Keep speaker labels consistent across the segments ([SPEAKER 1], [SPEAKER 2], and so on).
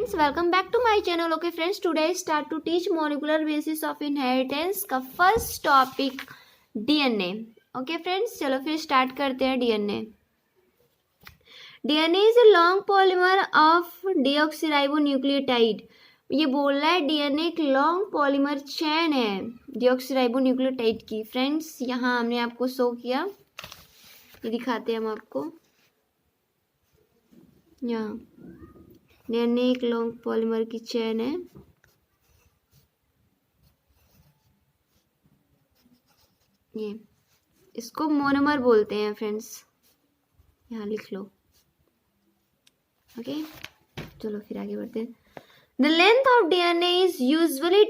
[SPEAKER 1] Friends, welcome back to my channel. Okay friends, today I start to teach molecular basis of inheritance का first topic DNA. Okay friends, चलो फिर start करते हैं। DNA is a long polymer of deoxyribonucleotide. ये बोल रहा है DNA एक लॉन्ग पॉलीमर चेन है डीऑक्सीराइबोन्यूक्लियोटाइड की। फ्रेंड्स, यहाँ हमने आपको शो किया, ये दिखाते हैं हम आपको। यहाँ डीएनए एक लॉन्ग पॉलीमर की चेन है। ये इसको मोनोमर बोलते हैं फ्रेंड्स, यहाँ लिख लो। ओके, चलो फिर आगे बढ़ते हैं। The length of DNA is usually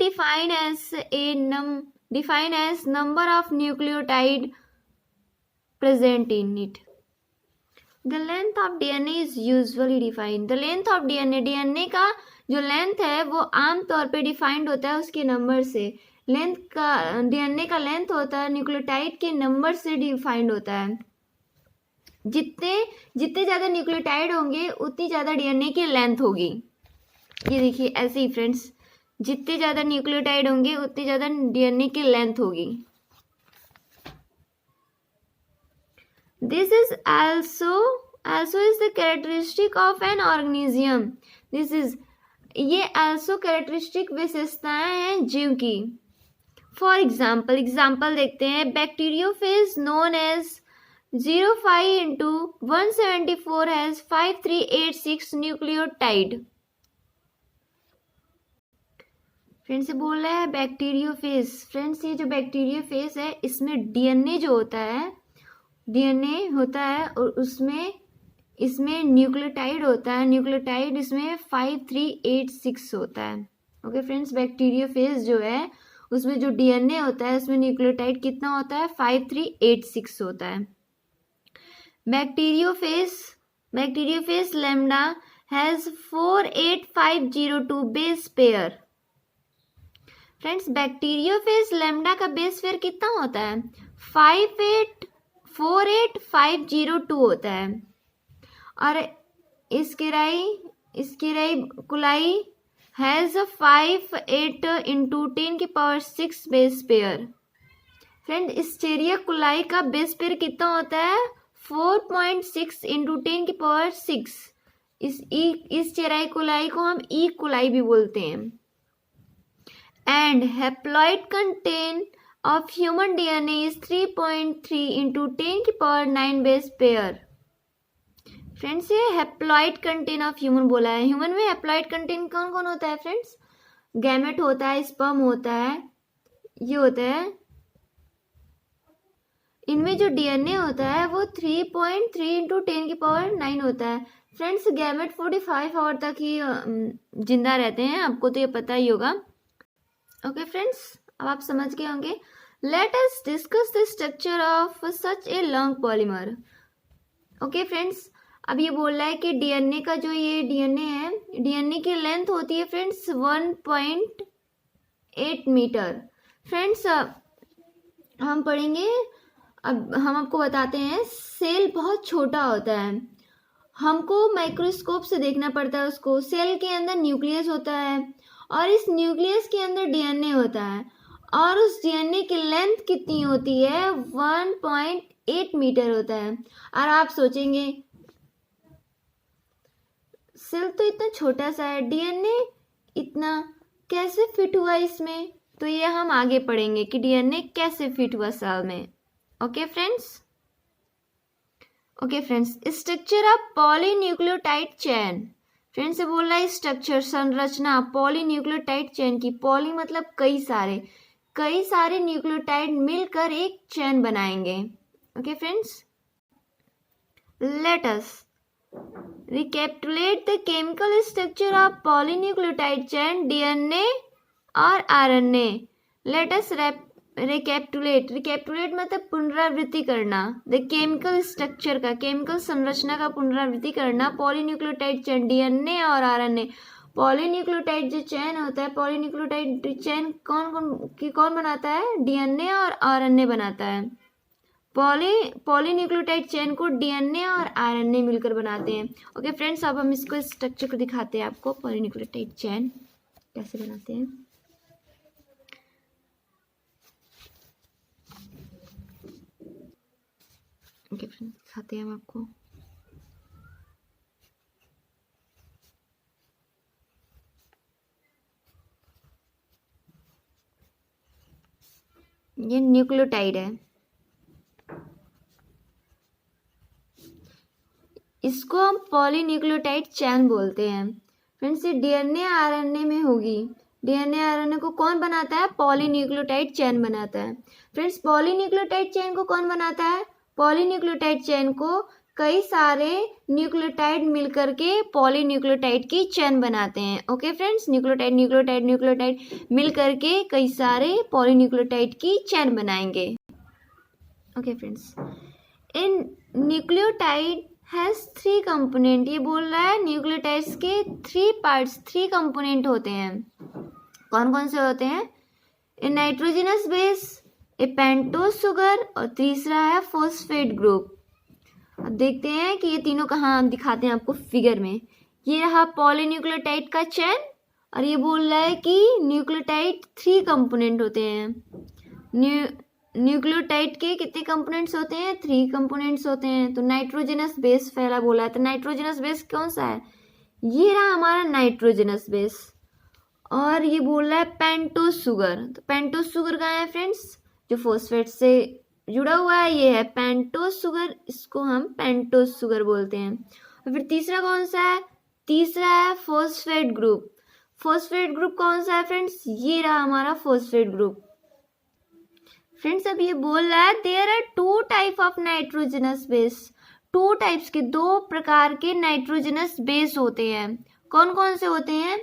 [SPEAKER 1] defined as number of nucleotide present in it. The length of DNA is usually defined. The length of DNA का जो लेंथ है वो आमतौर पे डिफाइंड होता है उसके नंबर से। लेंथ का डीएनए का लेंथ होता है न्यूक्लियोटाइड के नंबर से डिफाइंड होता है। जितने ज़्यादा न्यूक्लियोटाइड होंगे उतनी ज़्यादा डीएनए की लेंथ होगी। ये देखिए ऐसे ही फ्रेंड्स, जितने ज़्यादा न्यूक्लियोटाइड होंगे उतनी ज़्यादा डीएनए की लेंथ होगी। This is also is the characteristic of an organism. ये also characteristic विशेषताएं हैं जीव की। For example देखते हैं। Bacteriophage known as 05 into 174 has 5386 nucleotide. Friends, ये बोल रहा है बैक्टीरियोफेज। फ्रेंड्स, ये जो बैक्टीरियोफेज है इसमें डीएनए जो होता है और इसमें न्यूक्लियोटाइड होता है। न्यूक्लियोटाइड इसमें 5386 होता है। ओके फ्रेंड्स, बैक्टीरियोफेज जो है उसमें जो डीएनए होता है उसमें न्यूक्लियोटाइड कितना होता है? 5386 होता है। Bacteriophage lambda has 48502 base pair. Friends, bacteriophage lambda का बेस पेयर कितना होता है? 48502 होता है। और coli has 58 into 10⁶ base pair. Friend, Escherichia coli का बेस पेयर कितना होता है? 4.6 into 10⁶। इस चेराई कुलाई को हम ई कुलाई भी बोलते हैं। And haploid content of human DNA is 3.3 into 10⁹ base pair. Friends, ये हैप्लॉइड कंटेंट ऑफ ह्यूमन बोला है। ह्यूमन में हैप्लॉइड कंटेंट कौन कौन होता है फ्रेंड्स? गैमेट होता है, स्पर्म होता है, ये होता है। इनमें जो डीएनए होता है वो 3.3 into 10⁹ होता है। फ्रेंड्स, गैमेट 45 आवर तक ही जिंदा रहते हैं, आपको तो ये पता ही होगा। ओके फ्रेंड्स, अब आप समझ गए होंगे। Let us discuss the structure of such a long polymer. Okay friends, अब ये बोल रहा है कि डीएनए का जो ये डीएनए है, डीएनए की लेंथ होती है फ्रेंड्स 1.8 मीटर। फ्रेंड्स, हम पढ़ेंगे, अब हम आपको बताते हैं। सेल बहुत छोटा होता है, हमको माइक्रोस्कोप से देखना पड़ता है उसको। सेल के अंदर न्यूक्लियस होता है और इस न्यूक्लियस के अंदर डीएनए होता है और उस डीएनए की लेंथ कितनी होती है? 1.8 मीटर होता है। और आप सोचेंगे सेल तो इतना छोटा सा है, डीएनए इतना कैसे फिट हुआ इसमें? तो ये हम आगे पढ़ेंगे कि डीएनए कैसे फिट हुआ सेल में। Okay friends, structure of polynucleotide chain. Friends, से बोल रहा है स्ट्रक्चर, संरचना पॉलीन्यूक्लियोटाइड चेन की। पॉली मतलब कई सारे न्यूक्लियोटाइड मिलकर एक चेन बनाएंगे। Okay friends, let us recapitulate the chemical structure of polynucleotide chain DNA और आरएनए। लेट अस रिकैपिटुलेट मतलब पुनरावृत्ति करना। द केमिकल स्ट्रक्चर का, केमिकल संरचना का पुनरावृत्ति करना पॉलीन्यूक्लियोटाइड चेन डीएनए और आरएनए। पॉलीन्यूक्लियोटाइड जो चेन होता है, पॉलीन्यूक्लियोटाइड चेन कौन बनाता है? डीएनए और आरएनए बनाता है। पॉलीन्यूक्लियोटाइड चेन को डीएनए और आरएनए मिलकर बनाते हैं। ओके फ्रेंड्स, अब हम इसको स्ट्रक्चर को दिखाते हैं आपको, पॉलीन्यूक्लियोटाइड चेन कैसे बनाते हैं। ओके फ्रेंड्स, दिखाते हैं हम आपको। ये न्यूक्लियोटाइड है, इसको हम पॉलीन्यूक्लियोटाइड चेन बोलते हैं। फ्रेंड्स, ये डीएनए आरएनए में होगी। डीएनए आरएनए को कौन बनाता है? पॉलीन्यूक्लियोटाइड चेन बनाता है। फ्रेंड्स, पॉलीन्यूक्लियोटाइड चेन को कौन बनाता है? पॉलीन्यूक्लियोटाइड चेन को कई सारे न्यूक्लियोटाइड मिलकर के पॉलीन्यूक्लियोटाइड की चेन बनाते हैं। Okay friends, nucleotide nucleotide nucleotide मिलकर के कई सारे पॉलीन्यूक्लियोटाइड की चेन बनाएंगे। Okay friends, in nucleotide has 3 component. ये बोल रहा है न्यूक्लियोटाइड्स के 3 पार्ट्स, 3 कंपोनेंट होते हैं। कौन कौन से होते हैं? ए नाइट्रोजनस बेस, ए पेंटोस शुगर और तीसरा है फॉस्फेट ग्रुप। अब देखते हैं कि ये तीनों कहाँ दिखाते हैं आपको फिगर में। ये रहा पॉलीन्यूक्लियोटाइड का चेन और ये बोल रहा है कि न्यूक्लियोटाइड 3 कंपोनेंट होते हैं। न्यूक्लियोटाइड के कितने कंपोनेंट्स होते हैं? 3 कंपोनेंट्स होते हैं। तो नाइट्रोजनस बेस पहला बोला है, तो नाइट्रोजनस बेस कौन सा है? ये रहा हमारा नाइट्रोजनस बेस। और ये बोल रहा है पेंटोस शुगर। तो पेंटोस शुगर कहाँ है फ्रेंड्स? जो फॉस्फेट से जुड़ा हुआ है, ये है पेंटोस शुगर, इसको हम पेंटोस शुगर बोलते हैं। और फिर तीसरा कौन सा है? तीसरा है फॉस्फेट ग्रुप। फॉस्फेट ग्रुप कौन सा है फ्रेंड्स? ये रहा हमारा फॉस्फेट ग्रुप। फ्रेंड्स, अब ये बोल रहा है there are 2 type of nitrogenous base. 2 types के, 2 प्रकार के नाइट्रोजनस बेस होते हैं। कौन कौन से होते हैं?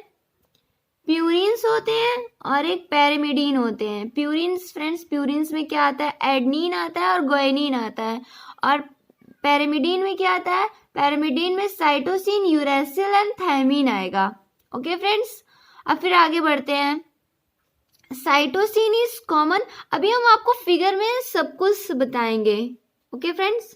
[SPEAKER 1] प्यूरिन्स होते हैं और एक पैरिमिडीन होते हैं। प्यूरिन्स फ्रेंड्स, प्यूरिन्स में क्या आता है? एडनिन आता है और ग्वानिन आता है। और पैरिमिडीन में क्या आता है? पैरिमिडीन में साइटोसिन, यूरेसिल एंड थायमीन आएगा। ओके फ्रेंड्स, अब फिर आगे बढ़ते हैं। Cytosine is common. अभी हम आपको फिगर में सब कुछ बताएंगे। Okay friends,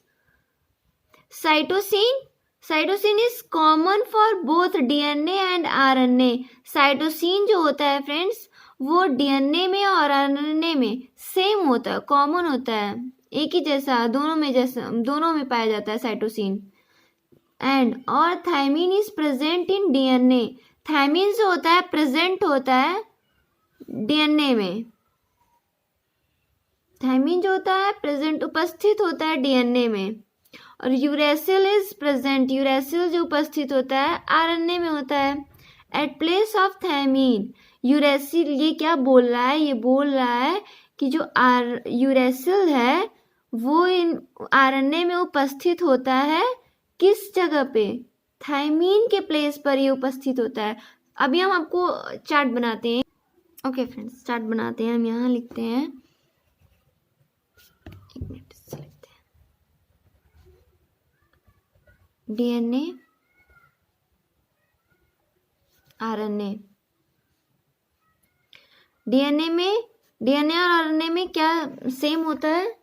[SPEAKER 1] cytosine is common for both DNA and RNA. Cytosine जो होता है फ्रेंड्स, वो डीएनए में और आरएनए में सेम होता है, कॉमन होता है, एक ही जैसा, दोनों में पाया जाता है साइटोसिन। एंड और thymine is present in DNA. Thymine जो होता है प्रेजेंट होता है डीएनए में। थायमीन जो होता है प्रेजेंट, उपस्थित होता है डीएनए में। और यूरेसिल इज प्रेजेंट। यूरेसिल जो उपस्थित होता है आरएनए में होता है। At place of thymine, uracil ये क्या बोल रहा है? ये बोल रहा है कि जो यूरेसिल है वो इन आरएनए में उपस्थित होता है। किस जगह पे? थायमीन के प्लेस पर ये उपस्थित होता है। अभी हम आपको चार्ट बनाते हैं। ओके फ्रेंड्स, चार्ट बनाते हैं। हम यहाँ लिखते हैं, एक मिनट से लिखते हैं, डीएनए आरएनए। डीएनए और आरएनए में क्या सेम होता है?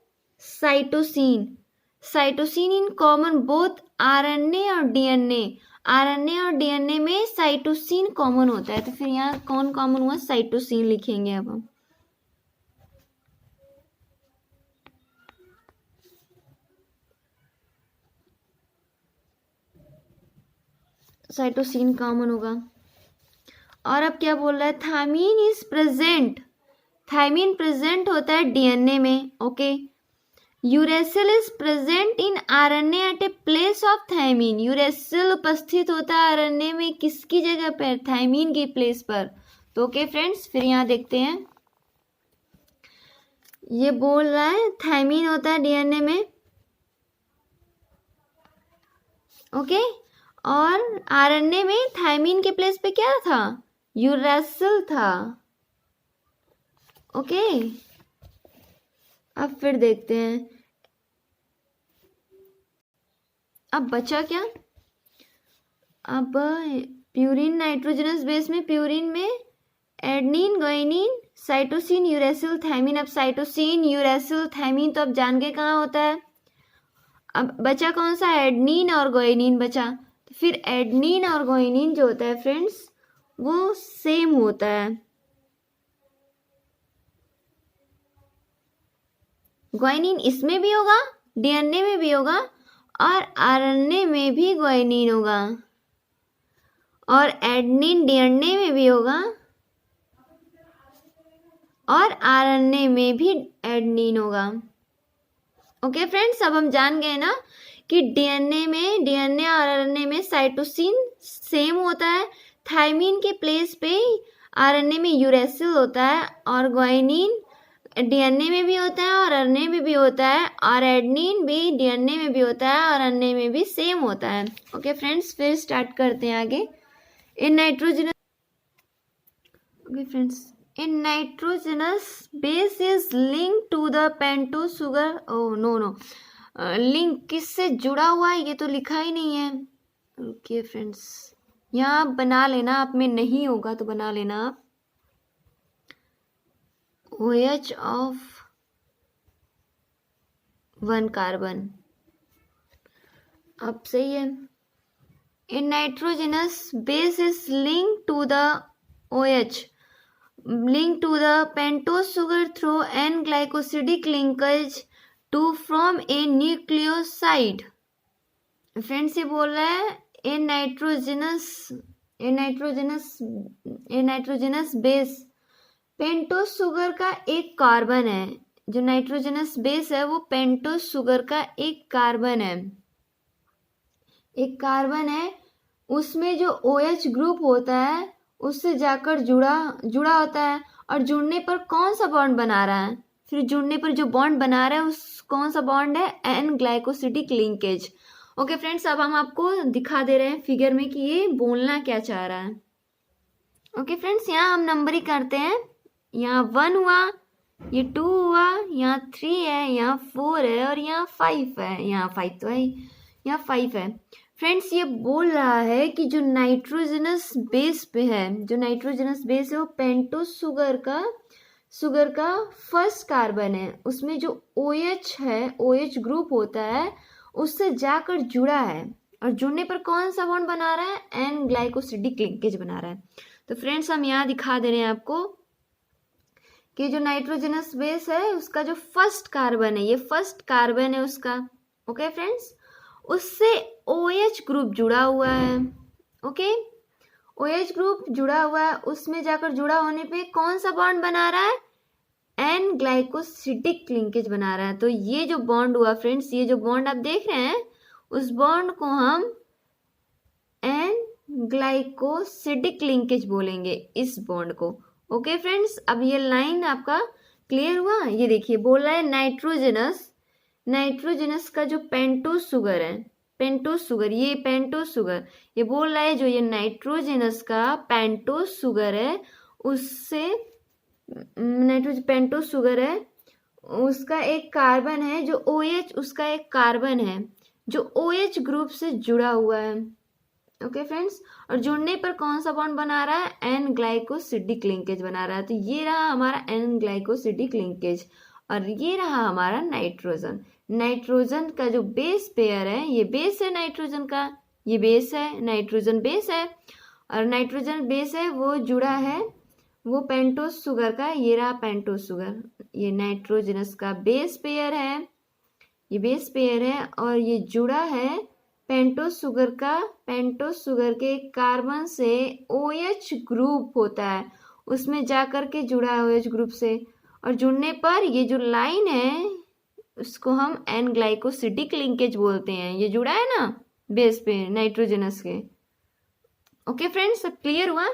[SPEAKER 1] Cytosine. Cytosine in common both RNA और डीएनए। आरएनए और डीएनए में साइटोसिन कॉमन होता है। तो फिर यहाँ कौन कॉमन हुआ? साइटोसिन लिखेंगे अब हम। साइटोसिन कॉमन होगा। और अब क्या बोल रहा है? Thymine is present. Thymine present होता है डीएनए में। Okay, uracil is present in RNA at a place of thymine. Uracil उपस्थित होता है आरएनए में किसकी जगह पर? थायमीन की प्लेस पर। तो ओके फ्रेंड्स, फिर यहाँ देखते हैं। ये बोल रहा है थायमीन होता है डीएनए में। ओके, और आरएनए में थायमीन के प्लेस पे क्या था? यूरेसिल था। ओके, अब फिर देखते हैं। अब बचा क्या? अब प्यूरिन नाइट्रोजनस बेस में, प्यूरिन में adenine, guanine, cytosine, uracil, thymine. अब साइटोसिन, यूरेसिल, थायमिन तो अब जान के कहाँ होता है। अब बचा कौन सा, एडनिन और ग्वानिन बचा। तो फिर एडनिन और ग्वानिन जो होता है फ्रेंड्स वो सेम होता है। ग्वानिन इसमें भी होगा, डीएनए में भी होगा और आरएनए में भी ग्वानिन होगा, और एडनिन डीएनए में भी होगा और आरएनए में भी एडनिन होगा। ओके फ्रेंड्स, अब हम जान गए ना कि डीएनए और आरएनए में साइटोसिन सेम होता है, थायमिन के प्लेस पे आरएनए में यूरेसिल होता है, और ग्वानिन डीएनए में भी होता है और आरएनए में भी होता है, और एडनिन भी डीएनए में भी होता है और आरएनए में भी सेम होता है। ओके फ्रेंड्स, फिर स्टार्ट करते हैं आगे। In nitrogenous base is link to the pentose sugar. Oh no, link किससे जुड़ा हुआ है ये तो लिखा ही नहीं है। रुकिए फ्रेंड्स, यहाँ आप बना लेना, आप में नहीं होगा तो बना लेना आप। OH of 1 carbon. अब सही है। In nitrogenous base is link to the OH, link to the pentose sugar through an glycosidic linkage to from a nucleoside. Friends ये बोल रहा है a nitrogenous base pentose sugar का एक कार्बन है। जो नाइट्रोजनस बेस है वो पेंटोस शुगर का एक कार्बन है, उसमें जो OH ग्रुप होता है उससे जाकर जुड़ा होता है, और जुड़ने पर कौन सा बॉन्ड बना रहा है, फिर जुड़ने पर जो बॉन्ड बना रहा है उस कौन सा बॉन्ड है, N glycosidic linkage. Okay friends, अब हम आपको दिखा दे रहे हैं फिगर में कि ये बोलना क्या चाह रहा है। ओके फ्रेंड्स, यहाँ हम नंबरिंग करते हैं। यहाँ 1 हुआ, ये 2 हुआ, यहाँ 3 है, यहाँ 4 है और यहाँ 5 है। यहाँ 5 तो है, यहाँ 5 है। फ्रेंड्स ये बोल रहा है कि जो नाइट्रोजनस बेस पे है, वो पेंटोस शुगर का फर्स्ट कार्बन है, उसमें जो OH है, OH ग्रुप होता है उससे जाकर जुड़ा है, और जुड़ने पर कौन सा बॉन्ड बना रहा है, एन ग्लाइकोसिडिक लिंकेज बना रहा है। तो फ्रेंड्स हम यहाँ दिखा दे रहे हैं आपको कि जो नाइट्रोजनस बेस है उसका जो फर्स्ट कार्बन है, ये फर्स्ट कार्बन है उसका। ओके फ्रेंड्स, उससे OH ग्रुप जुड़ा हुआ है। ओके, OH ग्रुप जुड़ा हुआ है, उसमें जाकर जुड़ा होने पे कौन सा बॉन्ड बना रहा है, एन ग्लाइकोसिडिक लिंकेज बना रहा है। तो ये जो बॉन्ड हुआ फ्रेंड्स, ये जो बॉन्ड आप देख रहे हैं उस बॉन्ड को हम एन ग्लाइकोसिडिक लिंकेज बोलेंगे, इस बॉन्ड को। ओके फ्रेंड्स, अब ये लाइन आपका क्लियर हुआ। ये देखिए बोल रहा है नाइट्रोजनस का जो पेंटोस शुगर है, ये बोल रहा है जो ये नाइट्रोजनस का पेंटोस शुगर है उससे पेंटोस शुगर है उसका एक कार्बन है, जो OH उसका एक कार्बन है जो OH ग्रुप से जुड़ा हुआ है। ओके फ्रेंड्स, और जुड़ने पर कौन सा बॉन्ड बना रहा है, एन ग्लाइकोसिडिक लिंकेज बना रहा है। तो ये रहा हमारा एन ग्लाइकोसिडिक लिंकेज, और ये रहा हमारा नाइट्रोजन का जो बेस पेयर है, ये बेस है नाइट्रोजन का, ये बेस है, नाइट्रोजन बेस है, और नाइट्रोजन बेस है वो जुड़ा है वो पेंटोस शुगर का, ये रहा पेंटोस शुगर, ये नाइट्रोजनस का बेस पेयर है, ये बेस पेयर है, और ये जुड़ा है पेंटोस शुगर के कार्बन से OH ग्रुप होता है, उसमें जाकर के जुड़ा है OH ग्रुप से, और जुड़ने पर ये जो लाइन है उसको हम एन ग्लाइकोसिडिक लिंकेज बोलते हैं। ये जुड़ा है ना बेस पे नाइट्रोजनस के। ओके फ्रेंड्स, सब क्लियर हुआ।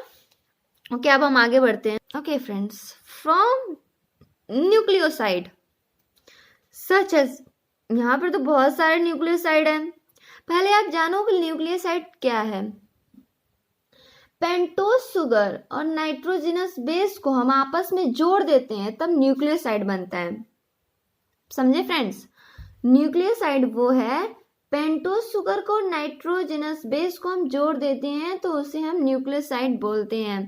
[SPEAKER 1] ओके, अब हम आगे बढ़ते हैं। Okay friends, from nucleoside such as, यहाँ पर तो बहुत सारे न्यूक्लियोसाइड हैं। पहले आप जानो कि न्यूक्लियोसाइड क्या है। पेंटोस शुगर और नाइट्रोजनस बेस को हम आपस में जोड़ देते हैं तब न्यूक्लियोसाइड बनता है। समझे फ्रेंड्स, न्यूक्लियोसाइड वो है, पेंटोस शुगर को नाइट्रोजनस बेस को हम जोड़ देते हैं तो उसे हम न्यूक्लियोसाइड बोलते हैं।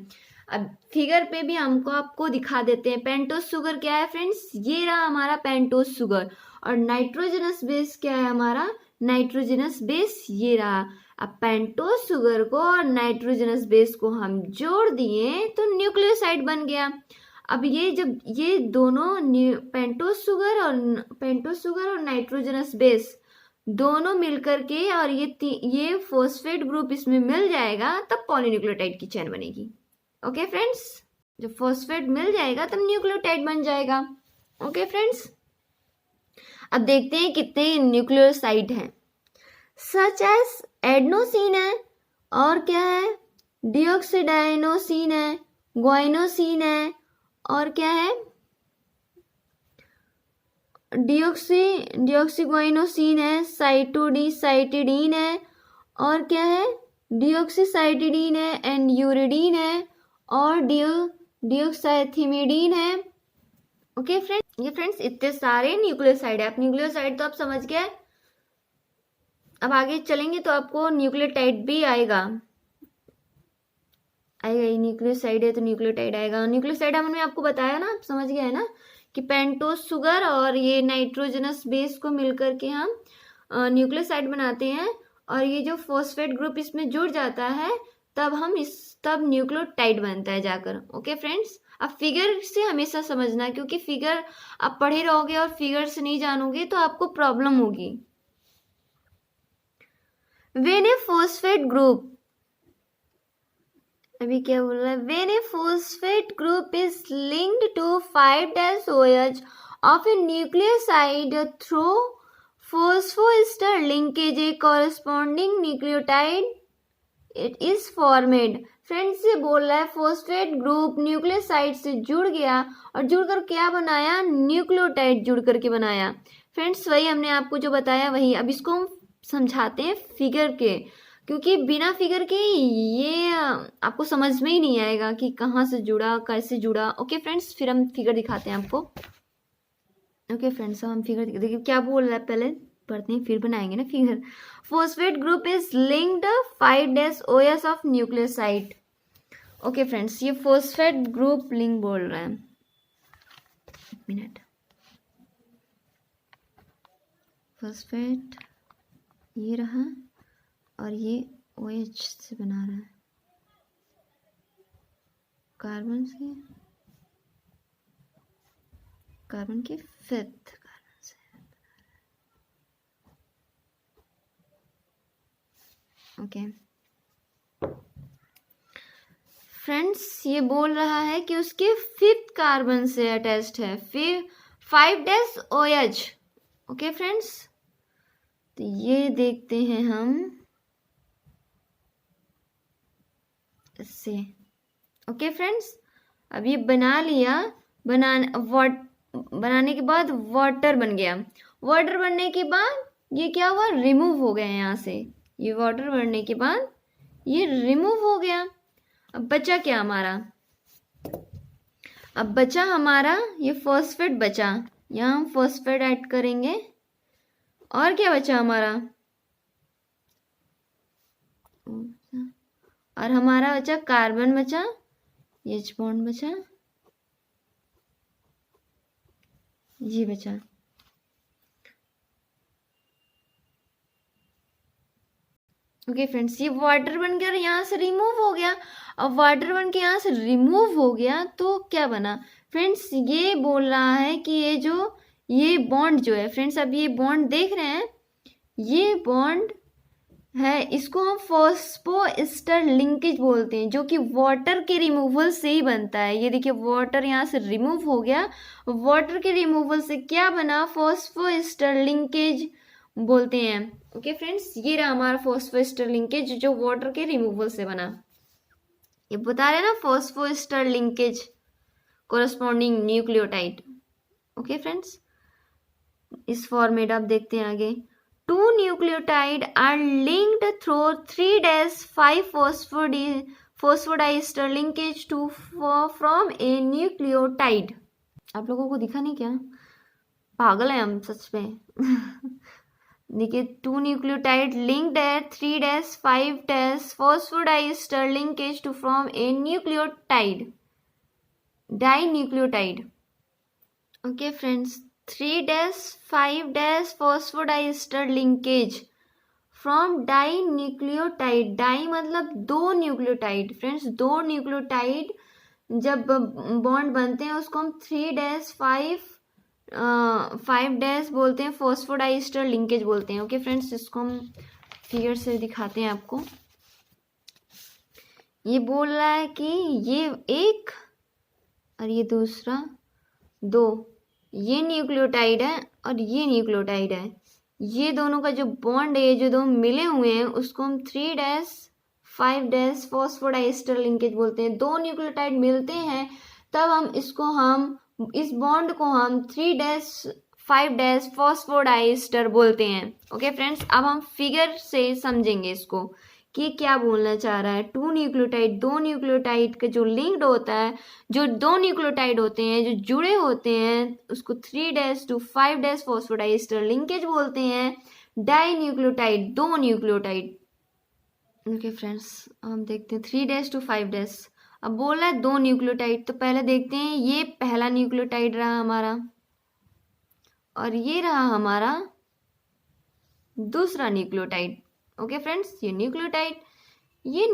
[SPEAKER 1] अब फिगर पे भी हमको आपको दिखा देते हैं। पेंटोस शुगर क्या है फ्रेंड्स, ये रहा हमारा पेंटोस शुगर। और नाइट्रोजनस बेस क्या है हमारा, नाइट्रोजनस बेस ये रहा। अब पेंटोस शुगर को और नाइट्रोजनस बेस को हम जोड़ दिए तो न्यूक्लियोसाइड बन गया। अब ये जब ये दोनों पेंटोस शुगर और नाइट्रोजनस बेस दोनों मिलकर के और ये फॉस्फेट ग्रुप इसमें मिल जाएगा तब पॉलीन्यूक्लियोटाइड की चेन बनेगी। ओके फ्रेंड्स, जब फॉस्फेट मिल जाएगा तब न्यूक्लियोटाइड बन जाएगा। ओके फ्रेंड्स, अब देखते हैं कितने न्यूक्लियोसाइड हैं। सच एस एडेनोसिन है, और क्या है, डिऑक्सीडाइनोसिन है, ग्वाइनोसिन है, और क्या है, डिऑक्सीग्वाइनोसिन है, साइटोडीन है, और क्या है, डिऑक्सीसाइटिडीन है, एंड यूरिडीन है, और डिऑक्साइथिमिडीन है। ओके फ्रेंड्स, ये फ्रेंड्स इतने सारे न्यूक्लियोसाइड है। आप न्यूक्लियोसाइड तो आप समझ गए। अब आगे चलेंगे तो आपको न्यूक्लियोटाइड भी आएगा। ये न्यूक्लियोसाइड है तो न्यूक्लियोटाइड आएगा। न्यूक्लियोसाइड हमने आपको बताया ना, आप समझ गए ना कि पेंटोस शुगर और ये नाइट्रोजनस बेस को मिलकर के हम न्यूक्लियोसाइड बनाते हैं, और ये जो फॉस्फेट ग्रुप इसमें जुड़ जाता है तब न्यूक्लियोटाइड बनता है जाकर। ओके फ्रेंड्स, अब फिगर से हमेशा समझना, क्योंकि फिगर आप पढ़े रहोगे और फिगर से नहीं जानोगे तो आपको प्रॉब्लम होगी। व्हेन ए फॉस्फेट ग्रुप, अभी क्या बोल रहा है, when a phosphate group is linked to 5-OH of a nucleoside through phosphoester linkage, a corresponding nucleotide it is formed. Friends, ये बोल रहा है फॉस्फेट ग्रुप न्यूक्लियोसाइड से जुड़ गया और जुड़कर क्या बनाया, न्यूक्लियोटाइड जुड़ करके बनाया। फ्रेंड्स, वही हमने आपको जो बताया वही। अब इसको हम समझाते हैं फिगर के, क्योंकि बिना फिगर के ये आपको समझ में ही नहीं आएगा कि कहाँ से जुड़ा, कैसे जुड़ा। ओके फ्रेंड्स, फिर हम फिगर दिखाते हैं आपको। ओके फ्रेंड्स, हम फिगर देखिए क्या बोल रहा है, पहले पढ़ते हैं फिर बनाएंगे ना figure. Phosphate group is linked 5-OH of nucleoside. Okay friends, ये फॉस्फेट ग्रुप लिंक बोल रहा है। एक मिनट, फॉस्फेट ये रहा और ये OH से बना रहा है, कार्बन के 5th कार्बन से। ओके फ्रेंड्स, ये बोल रहा है कि उसके 5th कार्बन से अटैच्ड है, फिर 5-OH। ओके फ्रेंड्स, तो ये देखते हैं हम इससे। ओके फ्रेंड्स, अब ये बना लिया, बनाने के बाद वाटर बन गया। वाटर बनने के बाद ये क्या हुआ, रिमूव हो गया यहाँ से। ये वाटर बनने के बाद ये रिमूव हो गया। अब बचा क्या हमारा, अब बचा हमारा ये फॉस्फेट बचा, यहाँ हम फॉस्फेट ऐड करेंगे। और क्या बचा हमारा, और हमारा बचा कार्बन बचा, H बॉन्ड बचा, ये बचा। ओके फ्रेंड्स, ये वाटर बन गया और यहाँ से रिमूव हो गया। अब वाटर बन के यहाँ से रिमूव हो गया तो क्या बना फ्रेंड्स, ये बोल रहा है कि ये बॉन्ड जो है फ्रेंड्स, अब ये बॉन्ड देख रहे हैं, ये बॉन्ड है, इसको हम फॉस्फोएस्टर लिंकेज बोलते हैं, जो कि वाटर के रिमूवल से ही बनता है। ये देखिए, वाटर यहाँ से रिमूव हो गया, वाटर के रिमूवल से क्या बना, फॉस्फोएस्टर लिंकेज बोलते हैं। ओके फ्रेंड्स, ये रहा हमारा फॉस्फोएस्टर लिंकेज जो वाटर के रिमूवल से बना। ये बता रहे हैं ना, phosphoester linkage corresponding nucleotide. Okay friends, इस फॉर्मेट आप देखते हैं आगे। 2 nucleotide are linked through 3-5 phosphodiester linkage to from a nucleotide. आप लोगों को दिखा नहीं क्या, पागल है हम सच में। देखिए 2 न्यूक्लियोटाइड लिंक्ड है 3-5 phosphodiester linkage to form a nucleotide dinucleotide. Okay friends, 3-5 phosphodiester linkage from dinucleotide. Di मतलब 2 न्यूक्लियोटाइड। फ्रेंड्स 2 न्यूक्लियोटाइड जब बॉन्ड बनते हैं उसको हम 3-5 बोलते हैं, फॉस्फोडाइस्टर लिंकेज बोलते हैं। ओके फ्रेंड्स, इसको हम फिगर से दिखाते हैं आपको। ये बोल रहा है कि ये एक और ये दूसरा 2, ये न्यूक्लियोटाइड है और ये न्यूक्लियोटाइड है। ये दोनों का जो बॉन्ड है, जो दो मिले हुए हैं, उसको हम 3-5 फॉस्फोडाइस्टर लिंकेज बोलते हैं। 2 न्यूक्लियोटाइड मिलते हैं तब हम इस बॉन्ड को हम 3-5 फॉस्फोडाइस्टर बोलते हैं। ओके फ्रेंड्स, अब हम फिगर से समझेंगे इसको कि क्या बोलना चाह रहा है। 2 न्यूक्लियोटाइड, 2 न्यूक्लियोटाइड का जो लिंक्ड होता है, जो 2 न्यूक्लियोटाइड होते हैं जो जुड़े होते हैं, उसको 3-5 फॉस्फोडाइस्टर लिंकेज बोलते हैं। Dinucleotide 2 nucleotide. Okay friends, हम देखते हैं 3-5। अब बोल रहा है 2 न्यूक्लियोटाइड, तो पहले देखते हैं। ये पहला न्यूक्लियोटाइड रहा हमारा और ये रहा हमारा दूसरा न्यूक्लियोटाइड। ओके फ्रेंड्स, ये न्यूक्लियोटाइड, ये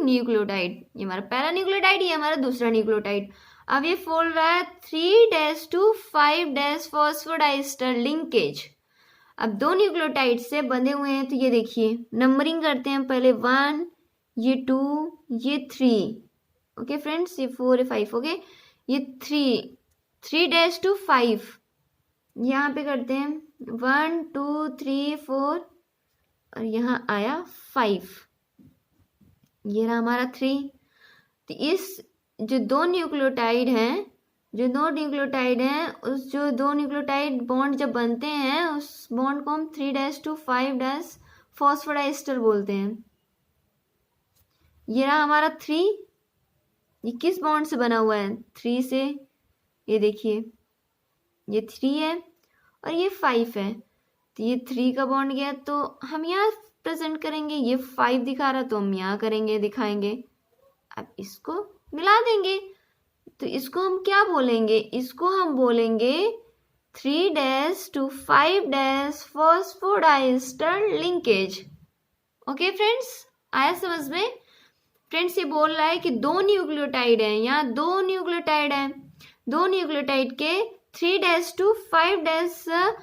[SPEAKER 1] हमारा पहला न्यूक्लियोटाइड, ये हमारा दूसरा न्यूक्लियोटाइड। अब ये बोल रहा है 3-5 फॉस्फोडाइस्टर लिंकेज। अब 2 न्यूक्लियोटाइड से बंधे हुए हैं, तो ये देखिए नंबरिंग करते हैं। पहले 1, ये 2, ये 3। ओके फ्रेंड्स, ये 4 है 5। ओके, ये 3-5 यहाँ पे करते हैं 1 2 3 4 और यहाँ आया 5। ये रहा हमारा 3। तो इस जो 2 न्यूक्लियोटाइड हैं, उस जो 2 न्यूक्लियोटाइड बॉन्ड जब बनते हैं, उस बॉन्ड को हम 3-5 फॉस्फोडाइस्टर बोलते हैं। ये रहा हमारा 3। ये किस बॉन्ड से बना हुआ है? 3 से। ये देखिए, ये 3 है और ये 5 है। तो ये 3 का बॉन्ड गया, तो हम यहाँ प्रेजेंट करेंगे। ये 5 दिखा रहा, तो हम यहाँ दिखाएंगे। अब इसको मिला देंगे, तो इसको हम क्या बोलेंगे? इसको हम बोलेंगे 3-5 फॉस्फोडाइस्टर लिंकेज। ओके फ्रेंड्स, आया समझ में? फ्रेंड्स, ये बोल रहा है कि 2 न्यूक्लियोटाइड है, यहाँ 2 न्यूक्लियोटाइड है। 2 न्यूक्लियोटाइड के 3-5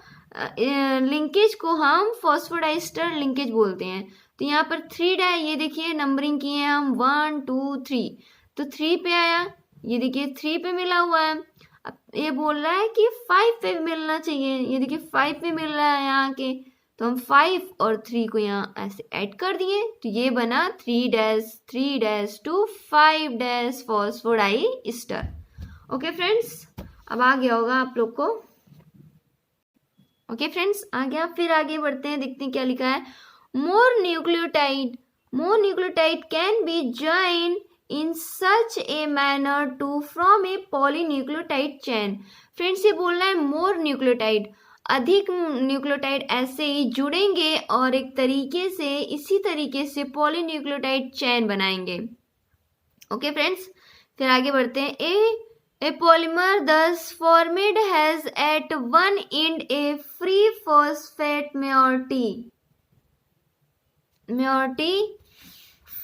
[SPEAKER 1] लिंकेज को हम फॉस्फोडाइस्टर लिंकेज बोलते हैं। तो यहाँ पर 3 है, ये देखिए नंबरिंग किए हैं हम 1 2 3, तो 3 पे आया। ये देखिए 3 पे मिला हुआ है। अब ये बोल रहा है कि 5 पे मिलना चाहिए। ये देखिए 5 पे मिल रहा है यहाँ के, तो हम 5 और 3 को यहाँ ऐसे ऐड कर दिए, तो ये बना 3-5 फॉस्फोडाइस्टर। ओके फ्रेंड्स, अब आ गया होगा आप लोग को। ओके फ्रेंड्स, आ गया। फिर आगे बढ़ते हैं, देखते हैं क्या लिखा है। More nucleotide can be join in such a manner to from a polynucleotide chain. Friends, ये बोल रहा है मोर न्यूक्लियोटाइड, अधिक न्यूक्लियोटाइड ऐसे ही जुड़ेंगे और एक तरीके से, इसी तरीके से पॉलीन्यूक्लियोटाइड चेन बनाएंगे। ओके फ्रेंड्स, फिर आगे बढ़ते हैं। A polymer thus formed has at one end a free phosphate moiety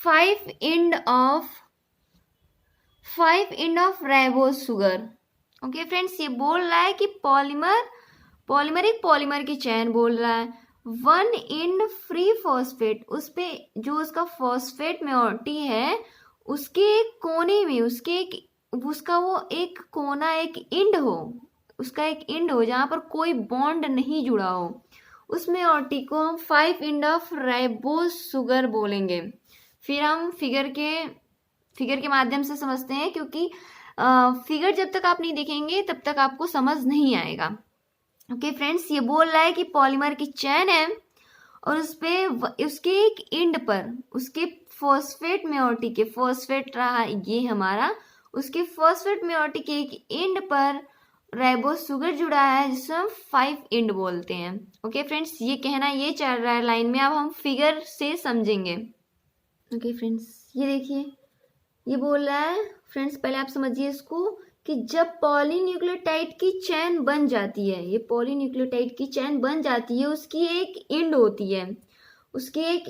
[SPEAKER 1] 5 end of ribose sugar। Okay friends, ये बोल रहा है कि पॉलीमर एक पॉलीमर की चैन बोल रहा है। 1 end फ्री फॉस्फेट, उस पे जो उसका फॉस्फेट मोइटी है, उसके एक कोने में, उसका वो एक कोना, एक इंड हो जहाँ पर कोई बॉन्ड नहीं जुड़ा हो, उसमें ऑर्टी को हम 5 end ऑफ राइबोस शुगर बोलेंगे। फिर हम फिगर के माध्यम से समझते हैं, क्योंकि फिगर जब तक आप नहीं देखेंगे तब तक आपको समझ नहीं आएगा। ओके फ्रेंड्स, ये बोल रहा है कि पॉलीमर की चैन है और उसके एक इंड पर, उसके फॉस्फेट मोइटी के, फॉस्फेट रहा ये हमारा, उसके फॉस्फेट मोइटी के एक एंड पर राइबोस शुगर जुड़ा है जिसे हम 5 इंड बोलते हैं। ओके फ्रेंड्स, ये कहना ये चल रहा है लाइन में, अब हम फिगर से समझेंगे। ओके फ्रेंड्स, ये देखिए ये बोल रहा है फ्रेंड्स, पहले आप समझिए इसको कि जब पॉलीन्यूक्लियोटाइड की चेन बन जाती है, ये पॉलीन्यूक्लियोटाइड की चेन बन जाती है, उसकी एक इंड होती है, उसकी एक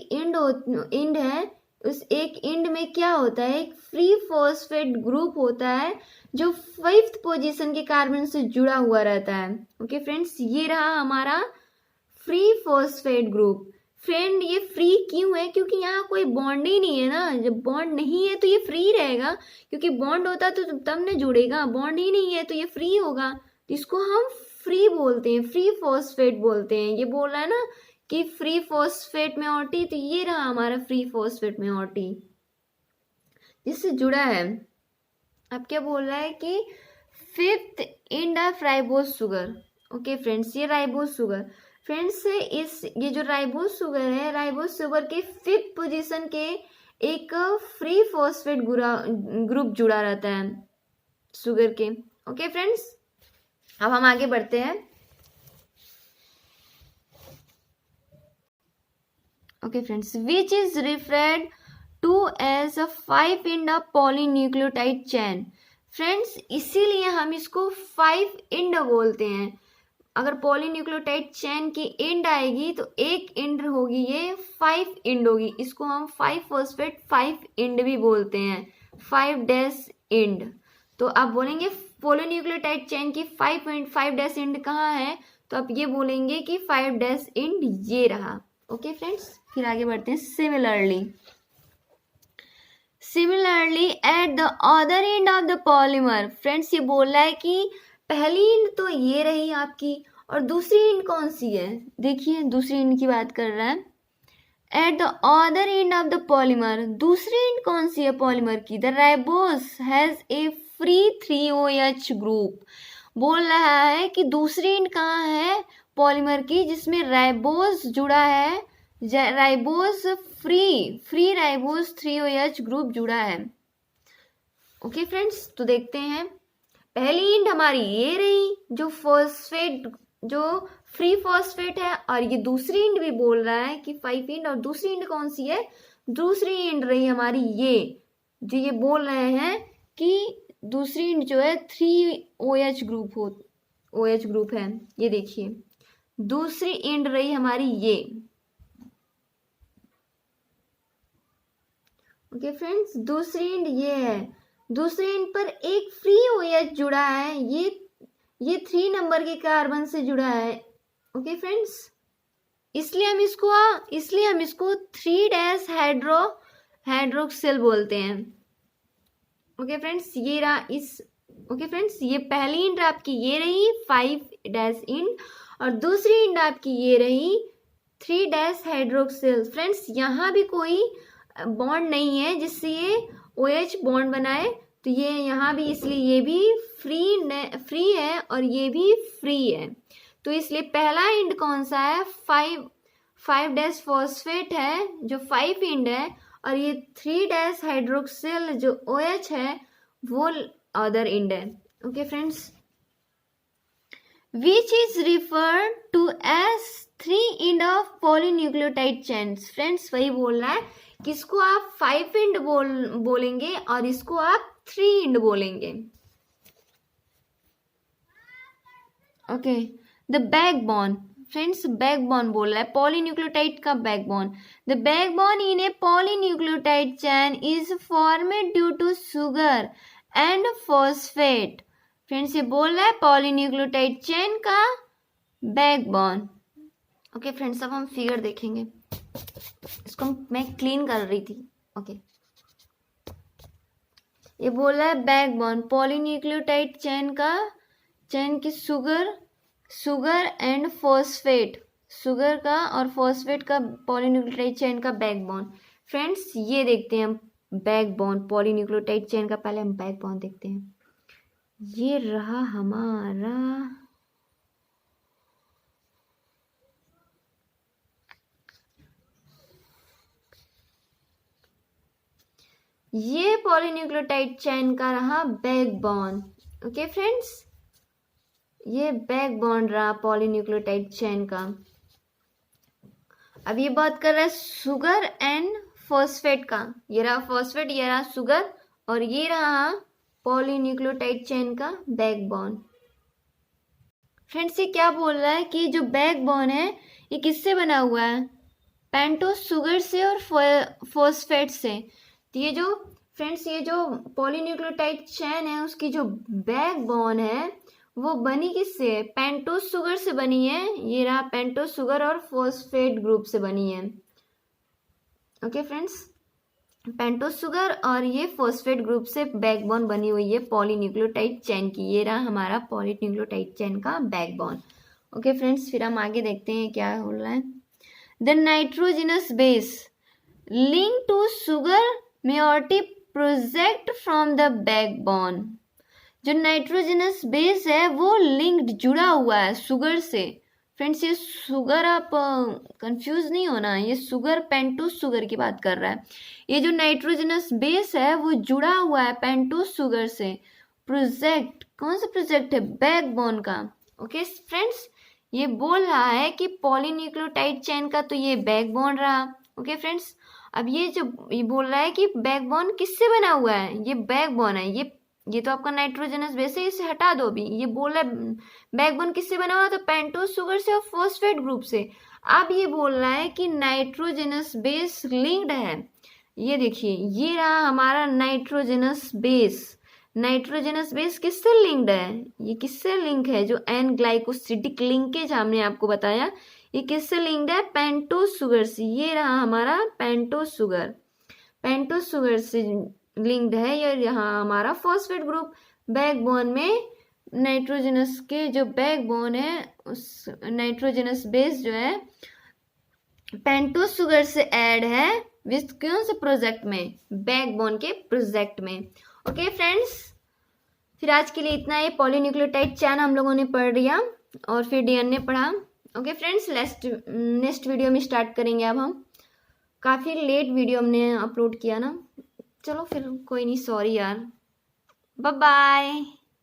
[SPEAKER 1] इंड है। उस एक इंड में क्या होता है, एक फ्री फॉस्फेट ग्रुप होता है जो 5th पोजीशन के कार्बन से जुड़ा हुआ रहता है। ओके फ्रेंड्स, ये रहा हमारा फ्री फॉस्फेट ग्रुप। फ्रेंड ये फ्री क्यों है, क्योंकि यहाँ कोई बॉन्ड ही नहीं है ना। जब बॉन्ड नहीं है तो ये फ्री रहेगा, क्योंकि बॉन्ड होता तो तब न जुड़ेगा, बॉन्ड ही नहीं है तो ये फ्री होगा, तो इसको हम फ्री बोलते हैं, फ्री फॉस्फेट बोलते हैं। ये बोल रहा है ना कि फ्री फॉस्फेट मेओटी, तो ये रहा हमारा फ्री फॉस्फेट मेओटी जिससे जुड़ा है। अब क्या बोल रहा है कि 5th end of ribose sugar. Okay friends, ये राइबोस शुगर फ्रेंड्स, ये जो राइबोस शुगर है, राइबोस शुगर के 5th पोजीशन के एक फ्री फॉस्फेट ग्रुप जुड़ा रहता है शुगर के। ओके फ्रेंड्स, अब हम आगे बढ़ते हैं। Okay friends, which is referred to as a 5 end of polynucleotide chain. Friends, इसीलिए हम इसको 5 इंड बोलते हैं। अगर पॉलीन्यूक्लियोटाइड चेन की इंड आएगी तो एक इंड होगी, ये 5 इंड होगी, इसको हम 5 फॉस्फेट 5 इंड भी बोलते हैं, 5 डैश इंड। तो आप बोलेंगे पॉलीन्यूक्लियोटाइड चेन की 5 डैश इंड कहाँ है, तो आप ये बोलेंगे कि 5 डैश इंड ये रहा। ओके फ्रेंड्स, फिर आगे बढ़ते हैं। Similarly at the other end of the polymer. Friends, ये बोल रहा है कि पहली इंड तो ये रही आपकी, और दूसरी इंड कौन सी है, देखिए दूसरी इंड की बात कर रहा है। At the other end of the polymer, दूसरी इंड कौन सी है पॉलीमर की, the ribose has a free 3OH group. बोल रहा है कि दूसरी इंड कहाँ है पॉलीमर की जिसमें राइबोस जुड़ा है, ribose free ribose 3OH group जुड़ा है। ओके फ्रेंड्स, तो देखते हैं। पहली इंड हमारी ये रही जो फॉस्फेट, जो फ्री फॉस्फेट है, और ये दूसरी इंड भी बोल रहा है कि 5 इंड, और दूसरी इंड कौन सी है, दूसरी इंड रही हमारी ये, जो ये बोल रहे हैं कि दूसरी इंड जो है 3OH ग्रुप है। ये देखिए दूसरी इंड रही हमारी ये। ओके फ्रेंड्स, दूसरी इंड ये है, दूसरी इंड पर एक फ्री OH जुड़ा है, ये 3 नंबर के कार्बन से जुड़ा है। ओके फ्रेंड्स, इसलिए हम इसको 3 डैश हाइड्रोक्सिल बोलते हैं। ओके फ्रेंड्स, ये रहा ओके फ्रेंड्स, ये पहली इंड आपकी ये रही 5 डैश इंड, और दूसरी इंड आपकी ये रही 3 डैश हाइड्रोक्सिल। फ्रेंड्स, यहाँ भी कोई बॉन्ड नहीं है जिससे ये OH बॉन्ड बनाए, तो ये यहाँ भी, इसलिए ये भी फ्री है और ये भी फ्री है। तो इसलिए पहला इंड कौन सा है, 5 डैश फॉस्फेट है जो 5 इंड है, और ये 3 डैश हाइड्रोक्सिल जो OH है वो अदर इंड है। Okay friends, which is referred to as 3 end of polynucleotide chains. Friends, वही बोल रहा है कि इसको आप 5 इंड बोलेंगे और इसको आप 3 इंड बोलेंगे। Okay, the backbone. Friends, backbone बोल रहा है पॉलीन्यूक्लियोटाइड का backbone. The backbone in a polynucleotide chain is formed due to sugar and phosphate. Friends, ये बोल रहा है पॉलीन्यूक्लियोटाइड चेन का बैकबोन। ओके फ्रेंड्स, अब हम फिगर देखेंगे, इसको मैं क्लीन कर रही थी। ओके, ये बोल रहा है बैकबोन पॉलीन्यूक्लियोटाइड चेन की शुगर एंड फॉस्फेट, शुगर का और फॉस्फेट का पॉलीन्यूक्लियोटाइड चेन का बैकबोन। फ्रेंड्स, ये देखते हैं हम बैकबोन पॉलीन्यूक्लियोटाइड चेन का, पहले हम बैकबोन देखते हैं। ये रहा हमारा ये पॉलीन्यूक्लियोटाइड चेन का रहा बैकबोन। ओके फ्रेंड्स, ये बैकबोन रहा पॉलीन्यूक्लियोटाइड चेन का। अब ये बात कर रहा है शुगर एंड फॉस्फेट का। ये रहा फॉस्फेट, ये रहा शुगर, और ये रहा पॉलीन्यूक्लियोटाइड चेन का बैकबोन। फ्रेंड्स ये क्या बोल रहा है कि जो बैकबोन है ये किससे बना हुआ है? पेंटोस शुगर से और फॉस्फेट से। तो ये जो फ्रेंड्स ये जो पॉलीन्यूक्लियोटाइड चेन है उसकी जो बैकबोन है वो बनी किससे है? पेंटोस शुगर से बनी है। ये रहा पेंटोस शुगर और फॉस्फेट ग्रुप से बनी है। ओके फ्रेंड्स, पेंटोस शुगर और ये फॉस्फेट ग्रुप से बैकबोन बनी हुई है पॉलीन्यूक्लियोटाइड चेन की। ये रहा हमारा पॉलीन्यूक्लियोटाइड चेन का बैकबोन। ओके फ्रेंड्स, फिर हम आगे देखते हैं क्या हो रहा है। The nitrogenous base link to sugar moiety project from the backbone. जो नाइट्रोजनस बेस है वो लिंक्ड जुड़ा हुआ है शुगर से। फ्रेंड्स ये शुगर आप कंफ्यूज नहीं होना, ये शुगर पेंटोस शुगर की बात कर रहा है। ये जो नाइट्रोजनस बेस है वो जुड़ा हुआ है पेंटोस शुगर से। प्रोजेक्ट कौन सा प्रोजेक्ट है? बैकबोन का। ओके फ्रेंड्स, ये बोल रहा है कि पॉलीन्यूक्लियोटाइड चेन का तो ये बैकबोन रहा। ओके फ्रेंड्स, अब ये जो ये बोल रहा है कि बैकबोन किससे बना हुआ है? ये बैकबोन है, ये तो आपका नाइट्रोजनस बेस है, इसे हटा दो अभी। ये बोल रहा है बैकबोन किससे बना हुआ? तो पेंटोस शुगर से और फॉस्फेट ग्रुप से। अब ये बोल रहा है कि नाइट्रोजनस बेस लिंक्ड है। ये देखिए, ये रहा हमारा नाइट्रोजनस बेस। नाइट्रोजनस बेस किससे लिंक्ड है? ये किससे लिंक है? जो एन ग्लाइकोसिडिक लिंकेज हमने आपको बताया, ये किससे लिंक्ड है? पेंटोस शुगर से। ये रहा हमारा पेंटोस शुगर, पेंटोस शुगर से लिंक्ड है। ये यहाँ हमारा फॉस्फेट ग्रुप। बैकबोन में नाइट्रोजनस के जो बैकबोन है उस नाइट्रोजनस बेस जो है पेंटोस शुगर से ऐड है विथ कौन से प्रोजेक्ट में? बैकबोन के प्रोजेक्ट में। ओके फ्रेंड्स, फिर आज के लिए इतना ही। पॉलीन्यूक्लियोटाइड चेन हम लोगों ने पढ़ लिया और फिर डीएनए पढ़ा। ओके फ्रेंड्स, नेक्स्ट वीडियो में स्टार्ट करेंगे। अब हम काफ़ी लेट वीडियो हमने अपलोड किया ना, चलो फिर कोई नहीं, सॉरी यार, बाय बाय।